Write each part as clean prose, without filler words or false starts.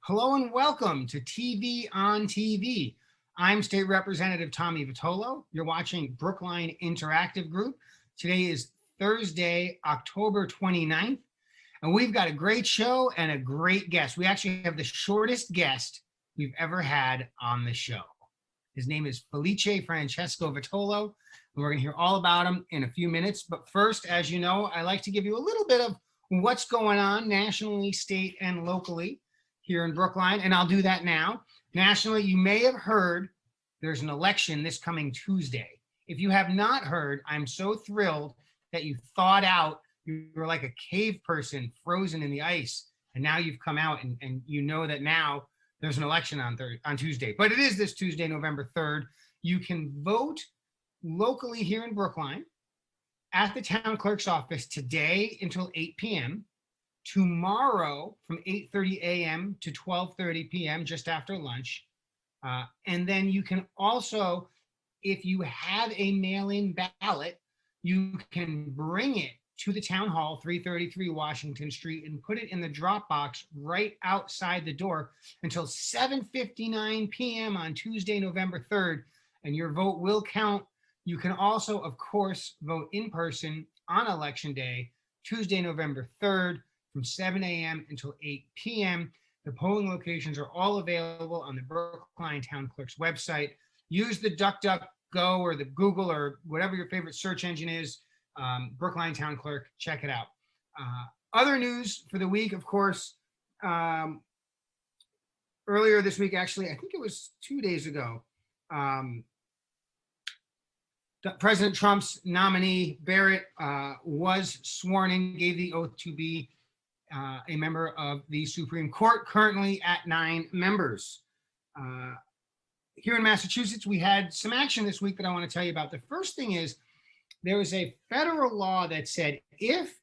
Hello and welcome to TV on TV. I'm State Representative Tommy Vitolo. You're watching Brookline Interactive Group. Today is Thursday, October 29th, and we've got a great show and a great guest. We actually have the shortest guest we've ever had on the show. His name is Felixs Francesco Vitolo, and we're going to hear all about him in a few minutes. But first, as you know, I like to give you a little bit of what's going on nationally, state, and locally here in Brookline, and I'll do that now. Nationally, you may have heard there's an election this coming Tuesday. If you have not heard, I'm so thrilled that you thawed out. You were like a cave person frozen in the ice, and now you've come out and you know that now there's an election on Tuesday. But it is this Tuesday, November 3rd. You can vote locally here in Brookline at the town clerk's office today until 8 p.m., tomorrow from 8:30 a.m. to 12:30 p.m. just after lunch. And then you can also, if you have a mail-in ballot, you can bring it to the town hall, 333 Washington Street, and put it in the drop box right outside the door until 7:59 p.m. on Tuesday, November 3rd, and your vote will count. You can also, of course, vote in person on Election Day, Tuesday, November 3rd, from 7 a.m. until 8 p.m. The polling locations are all available on the Brookline Town Clerk's website. Use the DuckDuckGo or the Google or whatever your favorite search engine is, Brookline Town Clerk, check it out. Other news for the week, of course, earlier this week, actually, I think it was 2 days ago, President Trump's nominee, Barrett, was sworn in, gave the oath to be a member of the Supreme Court, currently at 9 members. Here in Massachusetts, we had some action this week that I want to tell you about. The first thing is there was a federal law that said if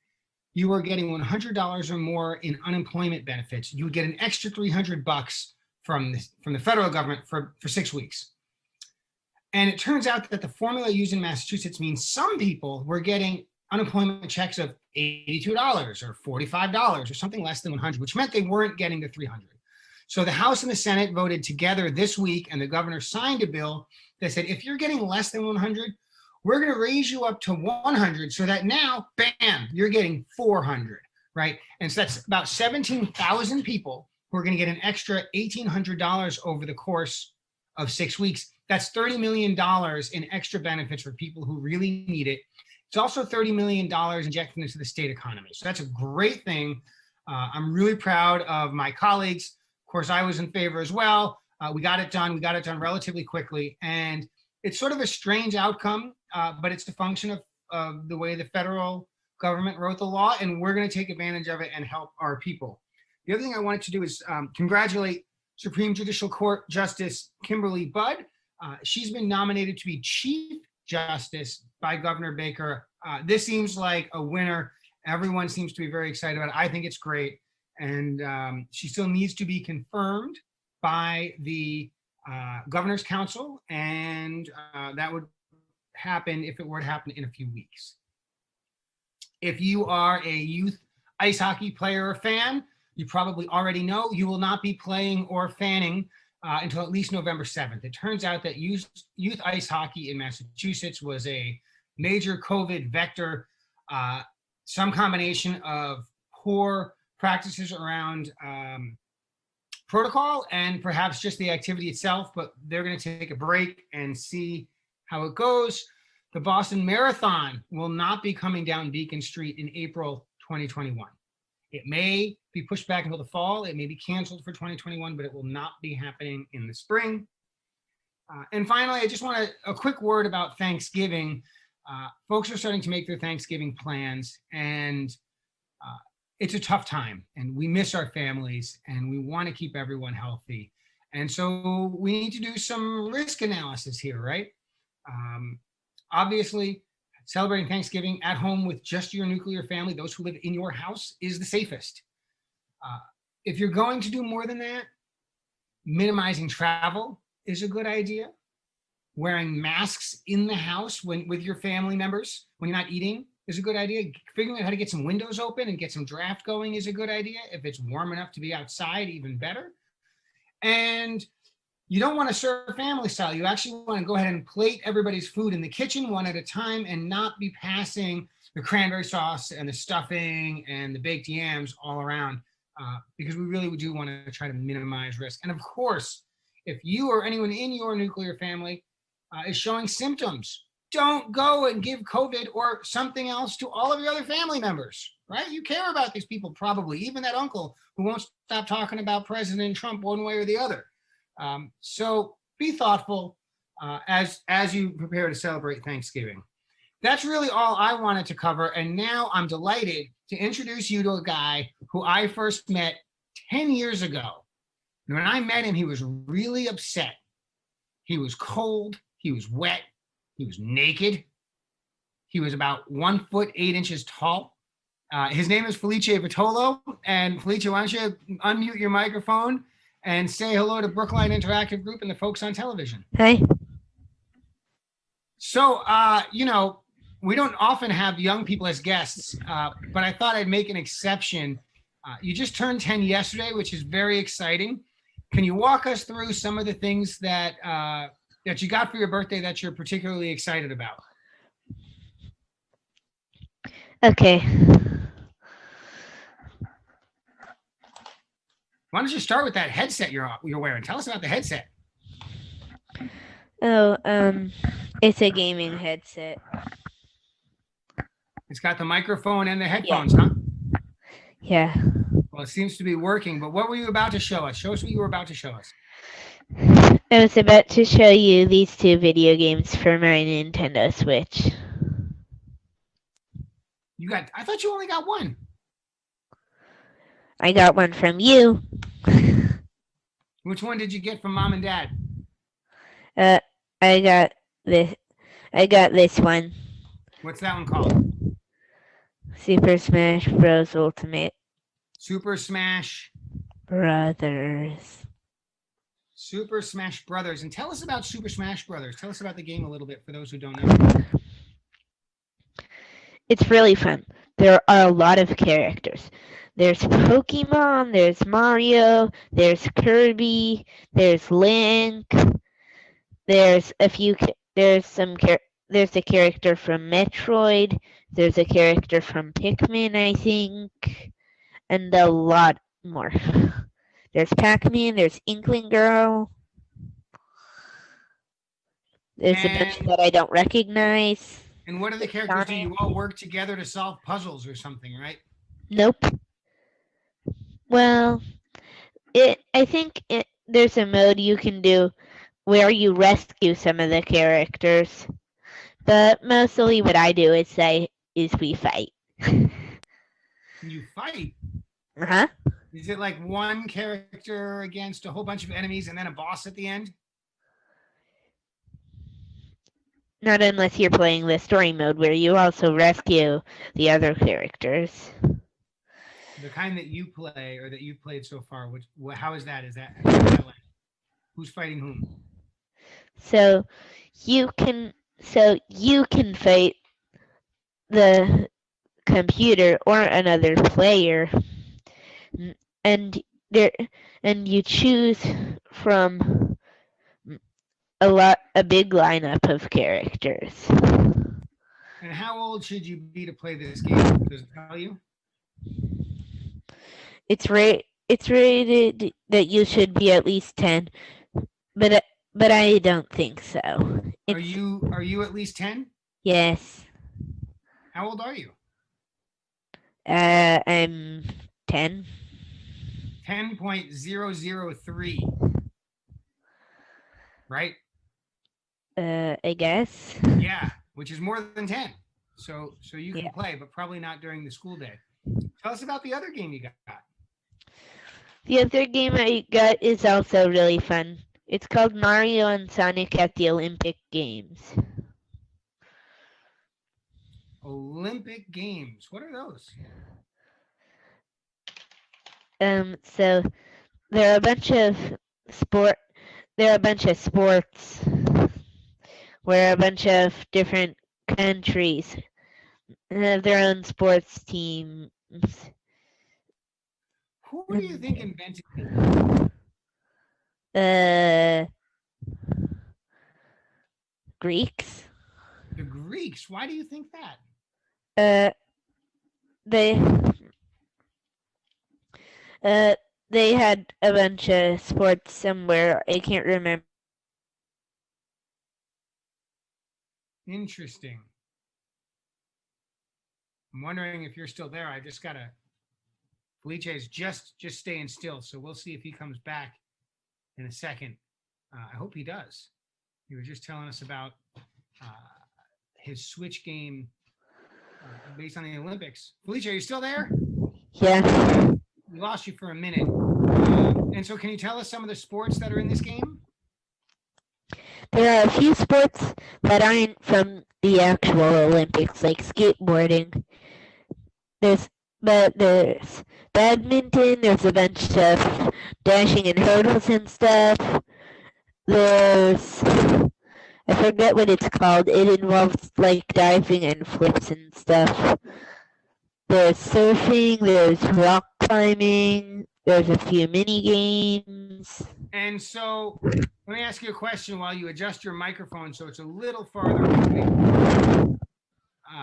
you were getting $100 or more in unemployment benefits, you would get an extra $300 from the federal government for 6 weeks. And it turns out that the formula used in Massachusetts means some people were getting unemployment checks of $82 or $45 or something less than 100, which meant they weren't getting the 300. So the House and the Senate voted together this week, and the governor signed a bill that said, if you're getting less than 100, we're going to raise you up to 100 so that now, bam, you're getting 400, right? And so that's about 17,000 people who are going to get an extra $1,800 over the course of 6 weeks. That's $30 million in extra benefits for people who really need it. It's also $30 million injected into the state economy. So that's a great thing. I'm really proud of my colleagues. Of course, I was in favor as well. We got it done. We got it done relatively quickly. And it's sort of a strange outcome, but it's a function of the way the federal government wrote the law, and we're going to take advantage of it and help our people. The other thing I wanted to do is congratulate Supreme Judicial Court Justice Kimberly Budd. She's been nominated to be Chief Justice by Governor Baker. This seems like a winner. Everyone seems to be very excited about it. I think it's great. And she still needs to be confirmed by the Governor's Council. And that would happen if it were to happen in a few weeks. If you are a youth ice hockey player or fan, you probably already know you will not be playing or fanning until at least November 7th. It turns out that youth ice hockey in Massachusetts was a major COVID vector, some combination of poor practices around protocol and perhaps just the activity itself, but they're going to take a break and see how it goes. The Boston Marathon will not be coming down Beacon Street in April 2021. It may be pushed back until the fall. It may be canceled for 2021, but it will not be happening in the spring. And finally, I just want a quick word about Thanksgiving. Folks are starting to make their Thanksgiving plans, and it's a tough time, and we miss our families, and we want to keep everyone healthy. And so we need to do some risk analysis here, right? Obviously, celebrating Thanksgiving at home with just your nuclear family, those who live in your house, is the safest. If you're going to do more than that, minimizing travel is a good idea. Wearing masks in the house with your family members when you're not eating is a good idea. Figuring out how to get some windows open and get some draft going is a good idea. If it's warm enough to be outside, even better. And you don't want to serve family style. You actually want to go ahead and plate everybody's food in the kitchen one at a time and not be passing the cranberry sauce and the stuffing and the baked yams all around, because we really do want to try to minimize risk. And of course, if you or anyone in your nuclear family is showing symptoms, don't go and give COVID or something else to all of your other family members, right? You care about these people probably, even that uncle who won't stop talking about President Trump one way or the other. So be thoughtful as you prepare to celebrate Thanksgiving. That's really all I wanted to cover. And now I'm delighted to introduce you to a guy who I first met 10 years ago. And when I met him, he was really upset. He was cold. He was wet. He was naked. He was about 1 foot 8 inches tall. His name is Felixs Vitolo. And Felixs, why don't you unmute your microphone and say hello to Brookline Interactive Group and the folks on television. Hey. So, we don't often have young people as guests, but I thought I'd make an exception. You just turned 10 yesterday, which is very exciting. Can you walk us through some of the things that you got for your birthday that you're particularly excited about? Okay. Why don't you start with that headset you're wearing? Tell us about the headset. Oh, it's a gaming headset. It's got the microphone and the headphones, huh? Yeah. Well, it seems to be working, but what were you about to show us? Show us what you were about to show us. I was about to show you these 2 video games for my Nintendo Switch. I thought you only got one. I got one from you. Which one did you get from Mom and Dad? I got this one. What's that one called? Super Smash Bros. Ultimate. Super Smash Brothers. Super Smash Brothers. And tell us about Super Smash Brothers. Tell us about the game a little bit for those who don't know. It's really fun. There are a lot of characters. There's Pokemon, there's Mario, there's Kirby, there's Link. There's a character from Metroid. There's a character from Pikmin, I think, and a lot more. There's Pac-Man, there's Inkling Girl. There's a bunch that I don't recognize. And what are the characters? Do you all work together to solve puzzles or something, right? Nope. Well, I think there's a mode you can do where you rescue some of the characters. But mostly what I do is we fight. You fight? Uh-huh. Is it like one character against a whole bunch of enemies and then a boss at the end? Not unless you're playing the story mode where you also rescue the other characters. The kind that you play or that you've played so far, how is that? Who's fighting whom? So you can fight the computer or another player, and you choose from a big lineup of characters. And how old should you be to play this game? Does it tell you? It's rated that you should be at least 10, but I don't think so. Are you at least 10? Yes. How old are you? I'm 10. 10.003. Right? I guess. Yeah, which is more than 10. So you can play, but probably not during the school day. Tell us about the other game you got. The other game I got is also really fun. It's called Mario and Sonic at the Olympic Games. Olympic Games. What are those? So there are a bunch of sports where a bunch of different countries have their own sports teams. Who do you think invented it? Uh, Greeks. The Greeks. Why do you think that? Uh, they uh they had a bunch of sports somewhere. I can't remember. Interesting. I'm wondering if you're still there. I just gotta. Felice is just staying still, so we'll see if he comes back in a second. I hope he does. He was just telling us about uh, his Switch game based on the Olympics. Felice, are you still there? Yeah. We lost you for a minute. And so, can you tell us some of the sports that are in this game? There are a few sports that aren't from the actual Olympics, like skateboarding. There's there's badminton, there's a bunch of dashing and hurdles and stuff. There's I forget what it's called. It involves like diving and flips and stuff. There's surfing, there's rock climbing, there's a few mini games. And so, let me ask you a question while you adjust your microphone so it's a little farther away.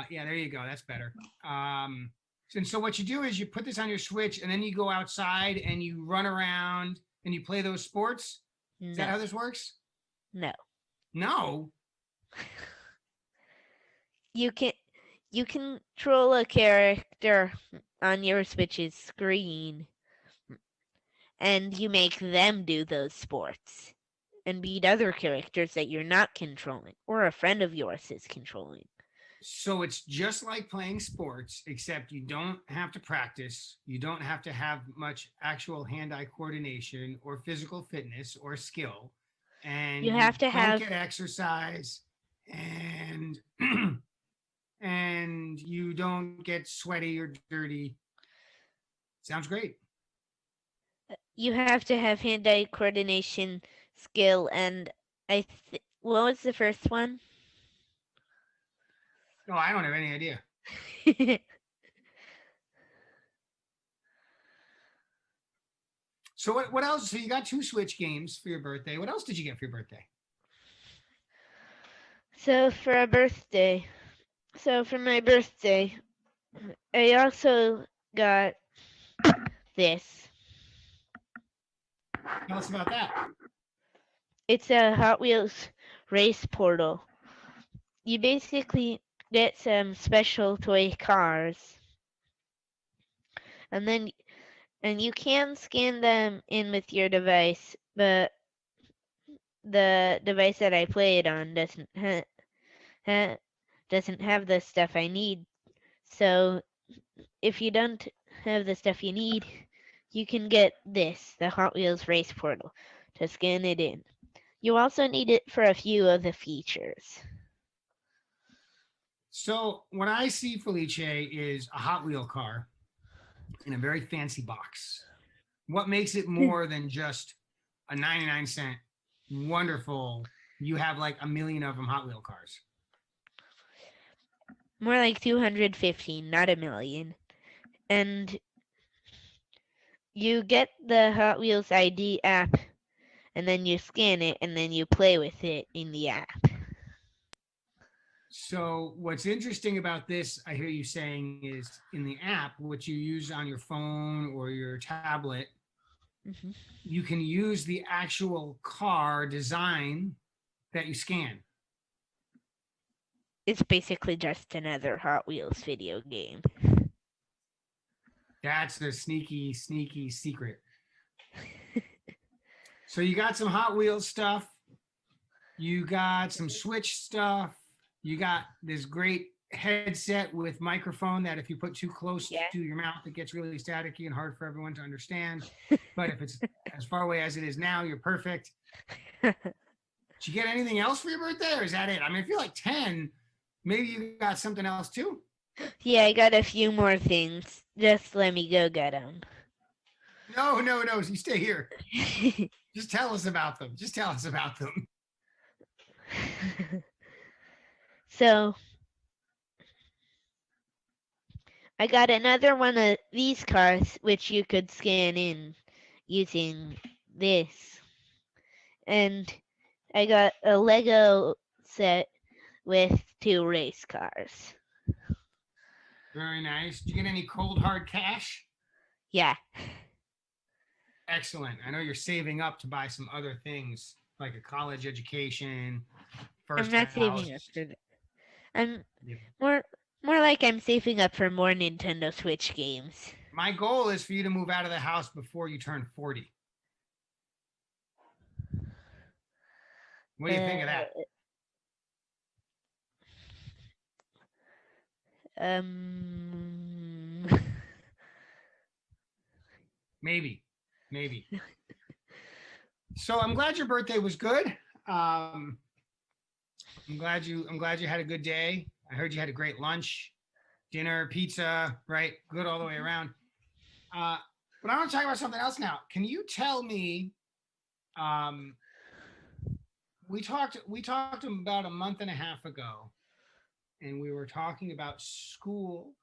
Yeah, there you go. That's better. And so what you do is you put this on your Switch and then you go outside and you run around and you play those sports. Is that how this works? No. No. You control a character on your Switch's screen, and you make them do those sports and beat other characters that you're not controlling or a friend of yours is controlling. So it's just like playing sports, except you don't have to practice. You don't have to have much actual hand-eye coordination or physical fitness or skill. And You have to have get exercise and and you don't get sweaty or dirty. Sounds great. You have to have hand-eye coordination, skill, and what was the first one? No, I don't have any idea. So what else? So you got 2 Switch games for your birthday. What else did you get for your birthday? So for my birthday, I also got this. Tell us about that. It's a Hot Wheels race portal. You basically get some special toy cars, and you can scan them in with your device, but the device that I play it on doesn't have the stuff I need. So if you don't have the stuff you need, you can get this, the Hot Wheels race portal, to scan it in. You also need it for a few of the features. So what I see, Felice, is a Hot Wheel car in a very fancy box. What makes it more than just a 99-cent wonderful? You have like a million of them Hot Wheel cars. More like 215, not a million. And you get the Hot Wheels ID app, and then you scan it, and then you play with it in the app. So what's interesting about this, I hear you saying, is in the app, what you use on your phone or your tablet, you can use the actual car design that you scan. It's basically just another Hot Wheels video game. That's the sneaky secret. So you got some Hot Wheels stuff. You got some Switch stuff. You got this great headset with microphone that if you put too close to your mouth, it gets really staticky and hard for everyone to understand. But if it's as far away as it is now, you're perfect. Did you get anything else for your birthday, or is that it? I mean, I feel like 10. Maybe you got something else too? Yeah, I got a few more things. Just let me go get them. No, you stay here. Just tell us about them. So, I got another one of these cars, which you could scan in using this. and I got a Lego set with 2 race cars. Very nice. Did you get any cold hard cash? Yeah. Excellent. I know you're saving up to buy some other things like a college education, I'm first not house. saving up for that. I'm Yeah. more like I'm saving up for more Nintendo Switch games. My goal is for you to move out of the house before you turn 40. What do you think of that? Um Maybe. So I'm glad your birthday was good. I'm glad you had a good day. I heard you had a great lunch, dinner, pizza, right? Good all the way around. But I want to talk about something else now. Can you tell me? We talked about a month and a half ago, and we were talking about school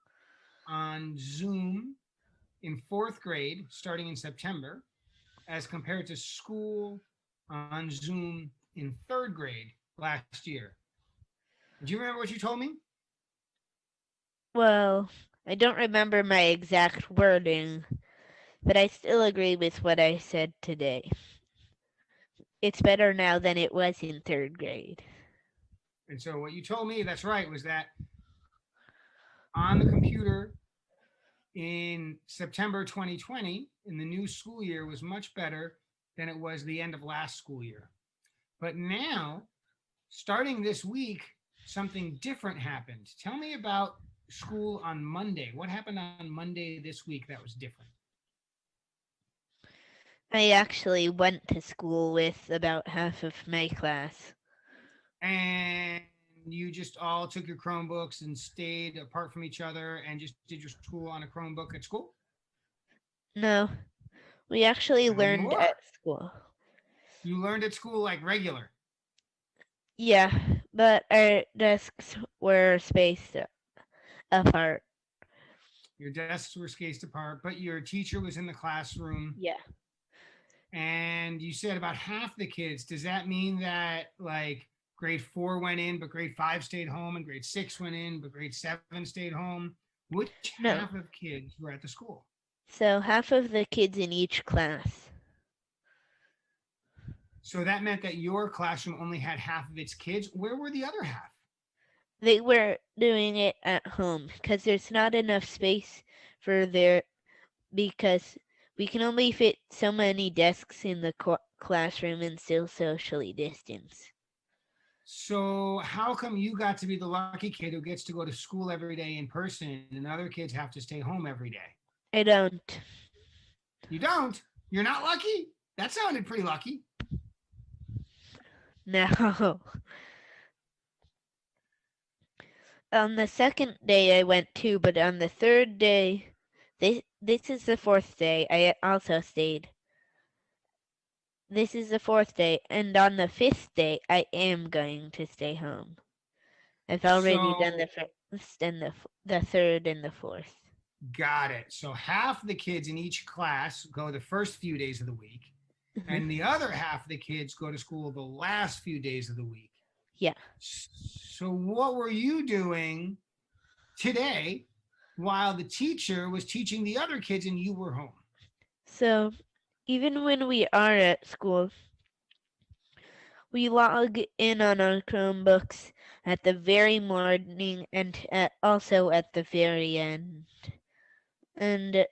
on Zoom in 4th grade starting in September, as compared to school on Zoom in 3rd grade last year. Do you remember what you told me? Well, I don't remember my exact wording, but I still agree with what I said today. It's better now than it was in 3rd grade. And so what you told me, that's right, was that on the computer in September 2020, in the new school year, was much better than it was the end of last school year. But now, starting this week, something different happened. Tell me about school on Monday. What happened on Monday this week that was different? I actually went to school with about half of my class. And you just all took your Chromebooks and stayed apart from each other and just did your school on a Chromebook at school? No, we actually Tell me learned more. at school. You learned at school like regular. Yeah, but our desks were spaced apart. Your desks were spaced apart, but your teacher was in the classroom. Yeah. And you said about half the kids. Does that mean that like grade 4 went in, but grade 5 stayed home, and grade 6 went in, but grade 7 stayed home? Which No. half of kids were at the school? So half of the kids in each class. So that meant that your classroom only had half of its kids. Where were the other half? They were doing it at home because there's not enough space for their because we can only fit so many desks in the classroom and still socially distance. So how come you got to be the lucky kid who gets to go to school every day in person and other kids have to stay home every day? I don't. You don't? You're not lucky? That sounded pretty lucky. No. On the second day I went too, but on the third day, this is the 4th day, I also stayed. This is the 4th day, and on the 5th day, I am going to stay home. I've already done the first and the third and the 4th. Got it. So half the kids in each class go the first few days of the week, and the other half of the kids go to school the last few days of the week. Yeah. So what were you doing today while the teacher was teaching the other kids and you were home? So even when we are at school, we log in on our Chromebooks at the very morning and also at the very end. And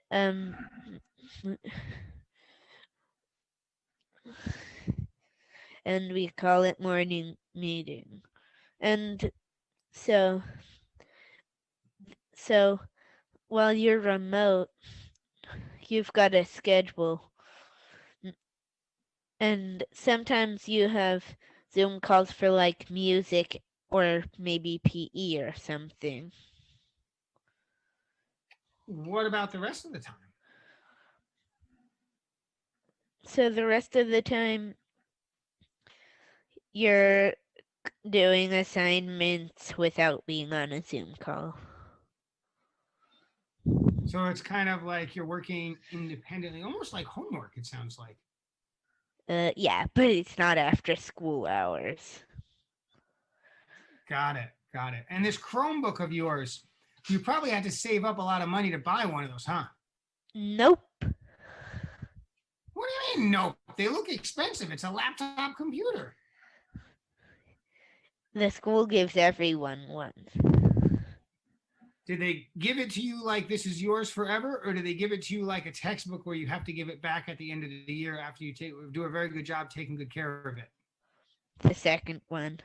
and we call it morning meeting. And so while you're remote, you've got a schedule. And sometimes you have Zoom calls for like music or maybe PE or something. What about the rest of the time? So the rest of the time, you're doing assignments without being on a Zoom call. So it's kind of like you're working independently, almost like homework, it sounds like. Yeah, but it's not after school hours. Got it. Got it. And this Chromebook of yours, you probably had to save up a lot of money to buy one of those, huh? Nope. What do you mean, no? They look expensive. It's a laptop computer. The school gives everyone one. Did they give it to you like this is yours forever, or do they give it to you like a textbook where you have to give it back at the end of the year after you do a very good job taking good care of it? The second one.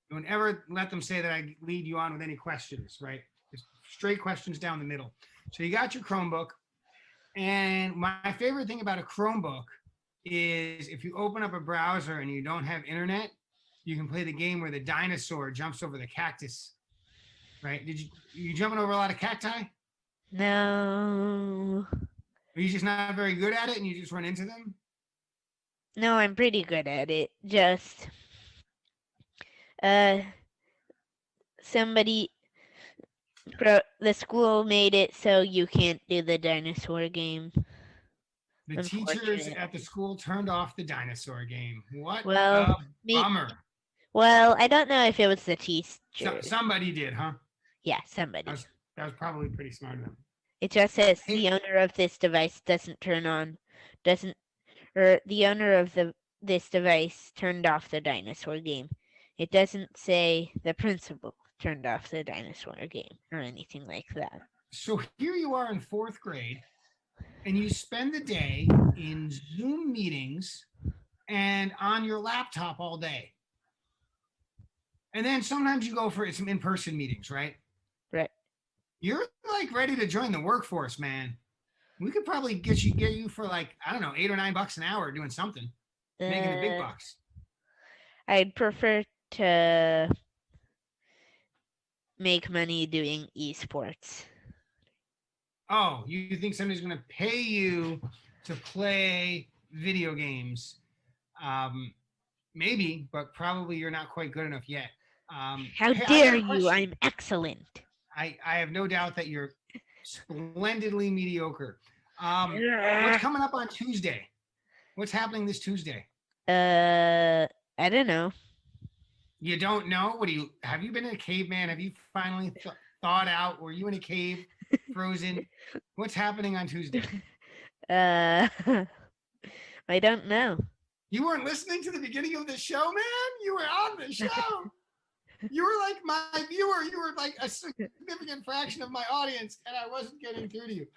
Don't ever let them say that I lead you on with any questions, right? Just straight questions down the middle. So you got your Chromebook. And my favorite thing about a Chromebook is if you open up a browser and you don't have internet, you can play the game where the dinosaur jumps over the cactus. Right? You jumping over a lot of cacti? No. Are you just not very good at it and you just run into them? No, I'm pretty good at it. Just somebody the school made it so you can't do the dinosaur game. The teachers at the school turned off the dinosaur game. What well, a bummer. Well, I don't know if it was the teacher. Somebody did, huh? Yeah, somebody. That was probably pretty smart of them. It just says the owner of this device the owner of this device turned off the dinosaur game. It doesn't say the principal turned off the dinosaur game or anything like that. So here you are in 4th grade, and you spend the day in Zoom meetings and on your laptop all day. And then sometimes you go for some in-person meetings, right? Right. You're like ready to join the workforce, man. We could probably get you for like, I don't know, $8 or $9 an hour doing something, making the big bucks. I'd prefer to make money doing esports. Oh, you think somebody's going to pay you to play video games? Maybe, but probably you're not quite good enough yet. How dare you? I'm excellent. I have no doubt that you're splendidly mediocre. What's coming up on Tuesday? What's happening this Tuesday? I don't know. You don't know? Have you been in a cave, man? Have you finally thawed out? Were you in a cave, frozen? What's happening on Tuesday? I don't know. You weren't listening to the beginning of the show, man? You were on the show. You were like my viewer. You were like a significant fraction of my audience, and I wasn't getting through to you.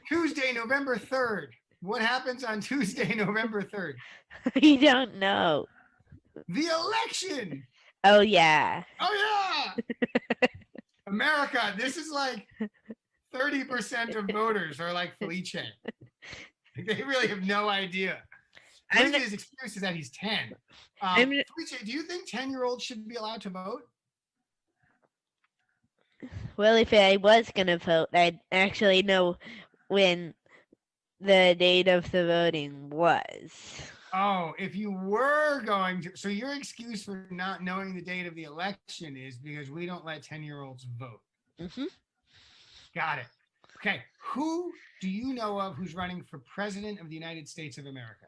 Tuesday, November 3rd. What happens on Tuesday, November 3rd? I don't know. The election. Oh, yeah. Oh, yeah. America, this is like 30% of voters are like Felice. They really have no idea. His excuse is that he's 10. Felice, do you think 10-year-olds should be allowed to vote? Well, if I was going to vote, I'd actually know when the date of the voting was. Oh, if you were going to. So your excuse for not knowing the date of the election is because we don't let 10-year-olds vote. Mm-hmm. Got it. Okay. Who do you know of who's running for president of the United States of America?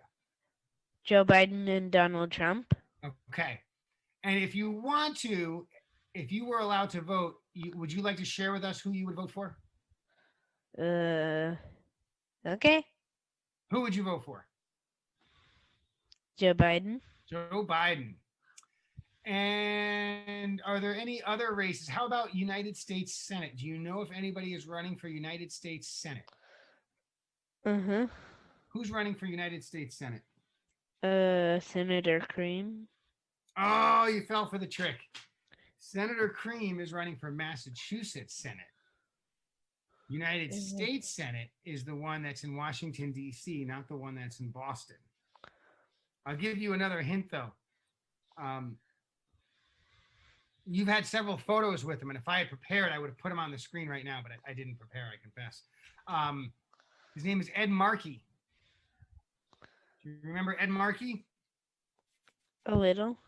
Joe Biden and Donald Trump. Okay. And if you were allowed to vote, would you like to share with us who you would vote for? Okay. Who would you vote for? Joe Biden. Joe Biden. And are there any other races? How about United States Senate? Do you know if anybody is running for United States Senate? Uh-huh. Who's running for United States Senate? Senator Cream. Oh, you fell for the trick. Senator Cream is running for Massachusetts Senate. United States Senate is the one that's in Washington, D.C., not the one that's in Boston. I'll give you another hint, though. You've had several photos with him, and if I had prepared, I would have put him on the screen right now, but I didn't prepare, I confess. His name is Ed Markey. Do you remember Ed Markey? A little.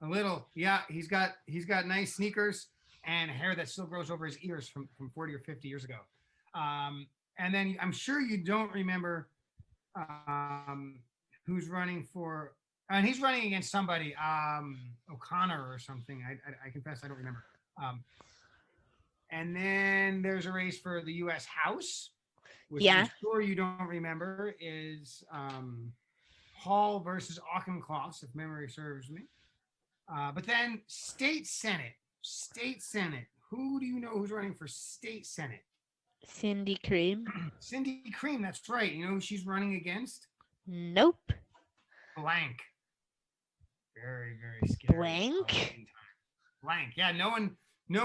A little, yeah. He's got nice sneakers and hair that still grows over his ears from 40 or 50 years ago. And then I'm sure you don't remember who's running for, and he's running against somebody, O'Connor or something. I confess I don't remember. And then there's a race for the U.S. House, which Yeah. I'm sure you don't remember, is Hall versus Auchincloss, if memory serves me. But then State Senate. Who do you know who's running for State Senate? Cindy Cream. Cindy Cream, that's right. You know who she's running against? Nope. Blank. Very, very scary. Blank? Blank. Yeah, no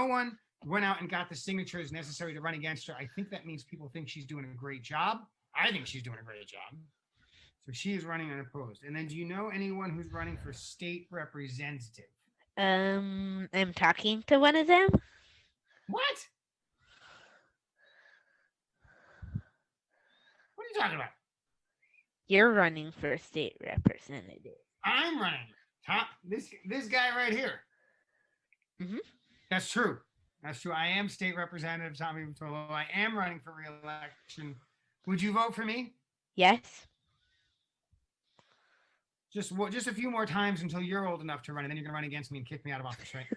one went out and got the signatures necessary to run against her. I think that means people think she's doing a great job. I think she's doing a great job. So she is running unopposed. And then do you know anyone who's running for state representative? I'm talking to one of them. What? What are you talking about? You're running for state representative. I'm running. This guy right here. Mhm. That's true. I am state representative Tommy Vitolo. I am running for re-election. Would you vote for me? Yes. Just a few more times until you're old enough to run, and then you're gonna run against me and kick me out of office, right?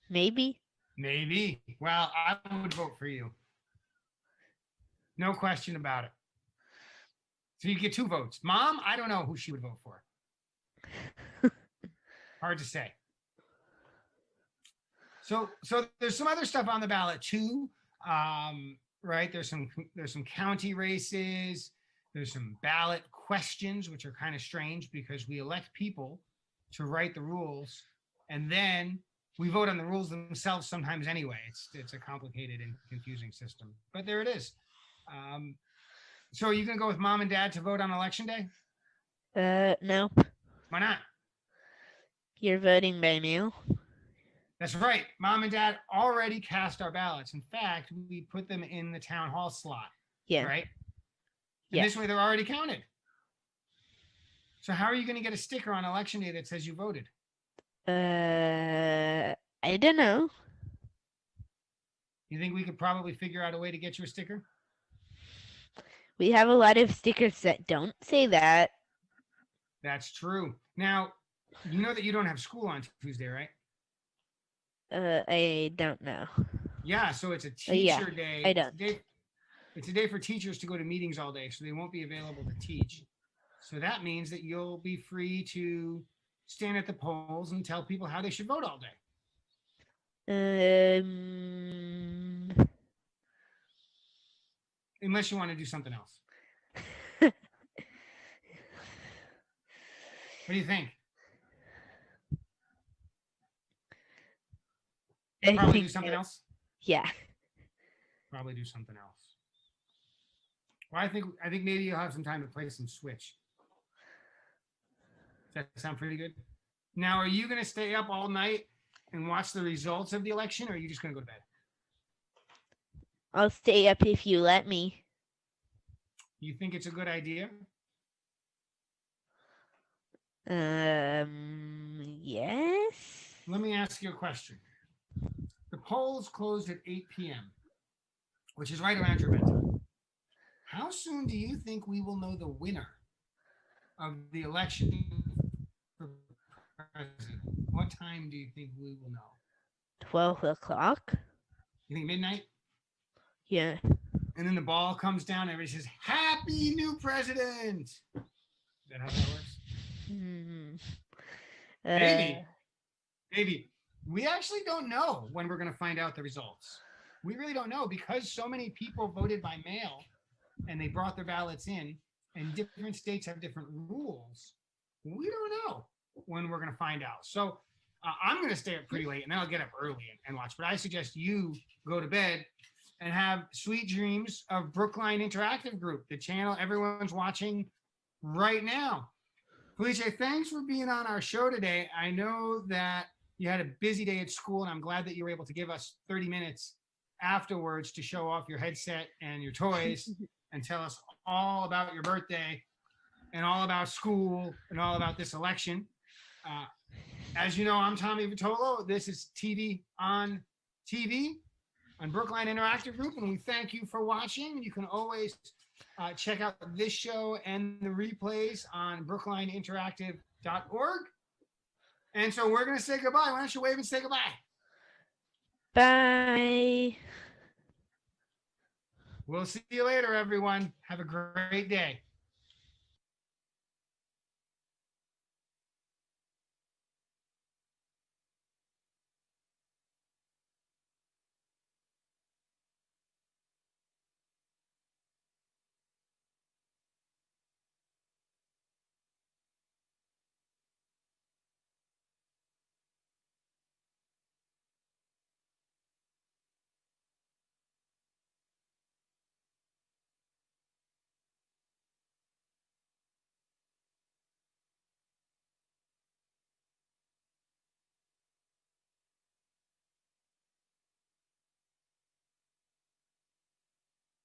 Maybe. Maybe. Well, I would vote for you. No question about it. So you get 2 votes. Mom, I don't know who she would vote for. Hard to say. So there's some other stuff on the ballot too, right? There's some county races. There's some ballot questions, which are kind of strange because we elect people to write the rules, and then we vote on the rules themselves sometimes anyway. It's a complicated and confusing system, but there it is. So are you going to go with mom and dad to vote on election day? No. Why not? You're voting by mail. That's right. Mom and dad already cast our ballots. In fact, we put them in the town hall slot. Yeah. Right? And this way they're already counted. So how are you going to get a sticker on election day that says you voted? I don't know. You think we could probably figure out a way to get you a sticker? We have a lot of stickers that don't say that. That's true. Now, you know that you don't have school on Tuesday, right? I don't know. Yeah, so it's a teacher day. I don't. It's a day for teachers to go to meetings all day, so they won't be available to teach. So that means that you'll be free to stand at the polls and tell people how they should vote all day. Unless you want to do something else. What do you think? Probably do something else? Yeah. Probably do something else. Well, I think maybe you'll have some time to play some Switch. Does that sound pretty good? Now, are you going to stay up all night and watch the results of the election, or are you just going to go to bed? I'll stay up if you let me. You think it's a good idea? Yes. Let me ask you a question. The polls closed at 8 p.m., which is right around your bedtime. How soon do you think we will know the winner of the election for president? What time do you think we will know? 12 o'clock? You think midnight? Yeah. And then the ball comes down and everybody says, "Happy new president." Is that how that works? Maybe. We actually don't know when we're going to find out the results. We really don't know because so many people voted by mail and they brought their ballots in, and different states have different rules. We don't know when we're going to find out. So I'm going to stay up pretty late, and then I'll get up early and watch. But I suggest you go to bed and have sweet dreams of Brookline Interactive Group, the channel everyone's watching right now. Felicia, thanks for being on our show today. I know that you had a busy day at school, and I'm glad that you were able to give us 30 minutes afterwards to show off your headset and your toys and tell us all about your birthday and all about school and all about this election. As you know, I'm Tommy Vitolo. This is TV on Brookline Interactive Group, and we thank you for watching. You can always Check out this show and the replays on brooklineinteractive.org. And so we're going to say goodbye. Why don't you wave and say goodbye? Bye. We'll see you later, everyone. Have a great day.